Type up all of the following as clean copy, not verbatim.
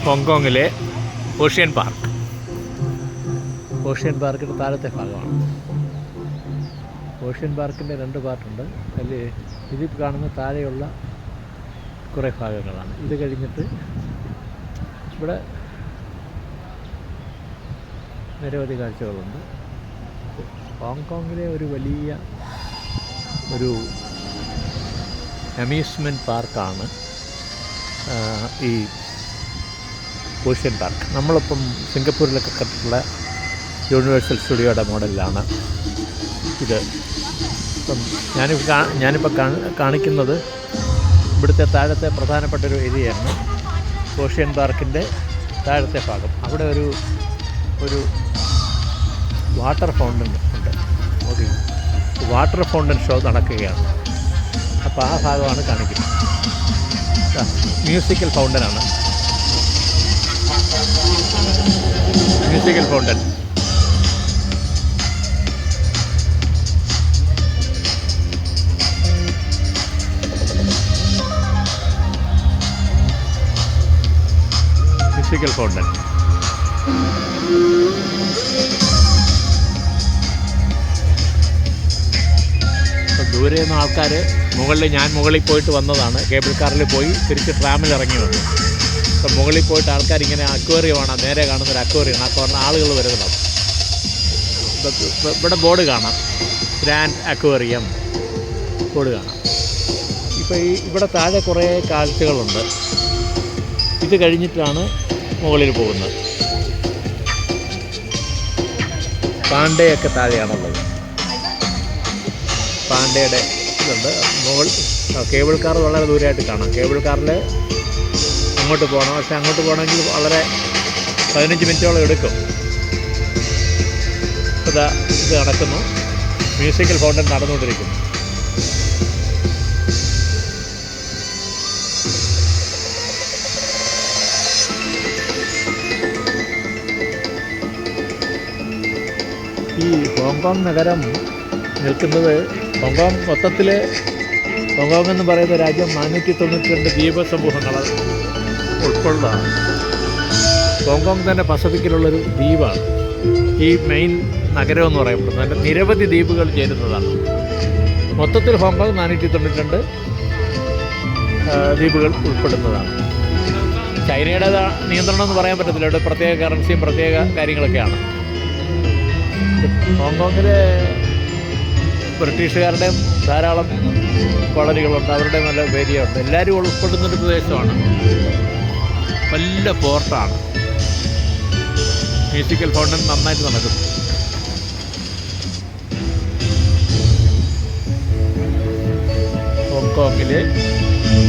ഹോങ്കോങ്ങിലെ ocean park. Ocean പാർക്കിൻ്റെ താഴത്തെ ഭാഗമാണ്. ഓഷ്യൻ പാർക്കിൻ്റെ 2 പാർട്ടുണ്ട്. അതിൽ ഇതിൽ കാണുന്ന താഴെയുള്ള കുറേ ഭാഗങ്ങളാണ്. ഇത് കഴിഞ്ഞിട്ട് ഇവിടെ നിരവധി കാഴ്ചകളുണ്ട്. ഹോങ്കോങ്ങിലെ ഒരു വലിയ ഒരു അമ്യൂസ്മെൻറ്റ് പാർക്കാണ് ഈ ഓഷ്യൻ പാർക്ക്. നമ്മളിപ്പം സിംഗപ്പൂരിലൊക്കെ കണ്ടിട്ടുള്ള യൂണിവേഴ്സൽ സ്റ്റുഡിയോയുടെ മോഡലിലാണ് ഇത്. ഇപ്പം ഞാനിപ്പോൾ കാണിക്കുന്നത് ഇവിടുത്തെ താഴത്തെ പ്രധാനപ്പെട്ടൊരു ഏരിയയാണ് ഓഷ്യൻ പാർക്കിൻ്റെ താഴത്തെ ഭാഗം. അവിടെ ഒരു വാട്ടർ ഫൗണ്ടൻ ഉണ്ട്. ഓക്കെ, വാട്ടർ ഫൗണ്ടൻ ഷോ നടക്കുകയാണ്. അപ്പോൾ ആ ഭാഗമാണ് കാണിക്കുന്നത്. മ്യൂസിക്കൽ ഫൗണ്ടനാണ്. Musical fountain. Musical fountain. ദൂരെ നിന്ന് ആൾക്കാർ ഞാൻ മുകളിൽ പോയിട്ട് വന്നതാണ്. കേബിൾ കാറിൽ പോയി തിരിച്ച് ട്രാമിൽ ഇറങ്ങി വന്നു. അപ്പം മുകളിൽ പോയിട്ട് ആൾക്കാർ ഇങ്ങനെ അക്വേറിയമാണ്, നേരെ കാണുന്നൊരു അക്വേറിയമാണ്. ആ പറഞ്ഞ ആളുകൾ വരുന്നത്. ഇവിടെ ബോർഡ് കാണാം, ഗ്രാൻഡ് അക്വേറിയം ബോർഡ് കാണാം. ഇപ്പോൾ ഇവിടെ താഴെ കുറേ കാഴ്ചകളുണ്ട്. ഇത് കഴിഞ്ഞിട്ടാണ് മുകളിൽ പോകുന്നത്. പാണ്ടയൊക്കെ താഴെയാണുള്ളത്. പാണ്ടയുടെ ഇതുണ്ട്. കേബിൾ കാർ വളരെ ദൂരമായിട്ട് കാണാം. കേബിൾ കാറിൽ അങ്ങോട്ട് പോകണം. പക്ഷേ അങ്ങോട്ട് പോകണമെങ്കിൽ വളരെ 15 മിനിറ്റോളം എടുക്കും. ഇതാ ഇത് നടക്കുന്നു. മ്യൂസിക്കൽ ഫൗണ്ടൻ നടന്നുകൊണ്ടിരിക്കുന്നു. ഈ ഹോങ്കോങ് നഗരം നിൽക്കുന്നത്, ഹോങ്കോങ് എന്ന് പറയുന്ന രാജ്യം 492 ദ്വീപ സമൂഹങ്ങൾ ഉൾക്കൊള്ളതാണ്. ഹോങ്കോങ് തന്നെ പസഫിക്കിലുള്ളൊരു ദ്വീപാണ് ഈ മെയിൻ നഗരം എന്ന് പറയപ്പെടുന്നത്. അതിൻ്റെ നിരവധി ദ്വീപുകൾ ചേരുന്നതാണ്. മൊത്തത്തിൽ ഹോങ്കോങ് 492 ദ്വീപുകൾ ഉൾപ്പെടുന്നതാണ്. ചൈനയുടെ നിയന്ത്രണം എന്ന് പറയാൻ പറ്റത്തില്ല. ഇവിടെ പ്രത്യേക കറൻസിയും പ്രത്യേക കാര്യങ്ങളൊക്കെയാണ്. ഹോങ്കോങ്ങിലെ ബ്രിട്ടീഷുകാരുടെയും ധാരാളം കോളനികളുണ്ട്. അവരുടെ നല്ല ഏരിയയുണ്ട്. എല്ലാവരും ഉൾപ്പെടുന്നൊരു പ്രദേശമാണ്. വലിയ പോർട്ടാണ്. മ്യൂസിക്കൽ ഫൗണ്ടൻ നന്നായിട്ട് നടക്കുന്നു. ഹോങ്കോങ്ങിലെ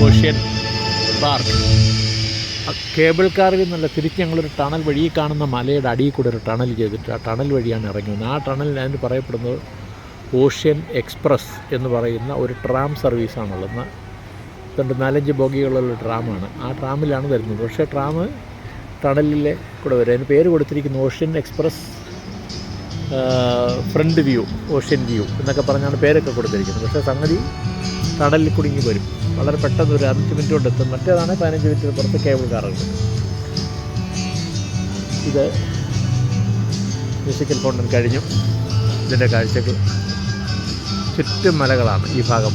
ഓഷ്യൻ പാർക്ക്. കേബിൾ കാറിൽ നിന്നല്ല, തിരിച്ച് ഞങ്ങളൊരു ടണൽ വഴി, ഈ കാണുന്ന മലയുടെ അടിയിൽ കൂടെ ഒരു ടണൽ ചെയ്തിട്ട് ആ ടണൽ വഴിയാണ് ഇറങ്ങി വന്നത്. ആ ടണലിൽ അതിന് പറയപ്പെടുന്നത് ഓഷ്യൻ എക്സ്പ്രസ് എന്ന് പറയുന്ന ഒരു ട്രാം സർവീസാണുള്ളത്. 4-5 ബോഗികളുള്ള ട്രാമാണ്. ആ ട്രാമിലാണ് വരുന്നത്. പക്ഷേ ട്രാം ടണലിലെ കൂടെ വരും. അതിന് പേര് കൊടുത്തിരിക്കുന്നു ocean express front view, ocean view എന്നൊക്കെ പറഞ്ഞാണ് പേരൊക്കെ കൊടുത്തിരിക്കുന്നത്. പക്ഷേ സംഗതി ടണലിൽ കുടുങ്ങി വരും. വളരെ പെട്ടെന്ന് ഒരു 5 മിനിറ്റ് കൊണ്ട് എത്തും. മറ്റേതാണ് 15 മിനിറ്റ് പുറത്ത് കേബിൾ കാറുകൾ. ഇത് മ്യൂസിക്കൽ ഫൗണ്ടൻ കഴിഞ്ഞു. ഇതിൻ്റെ കാഴ്ചകൾ ചുറ്റും മലകളാണ് ഈ ഭാഗം.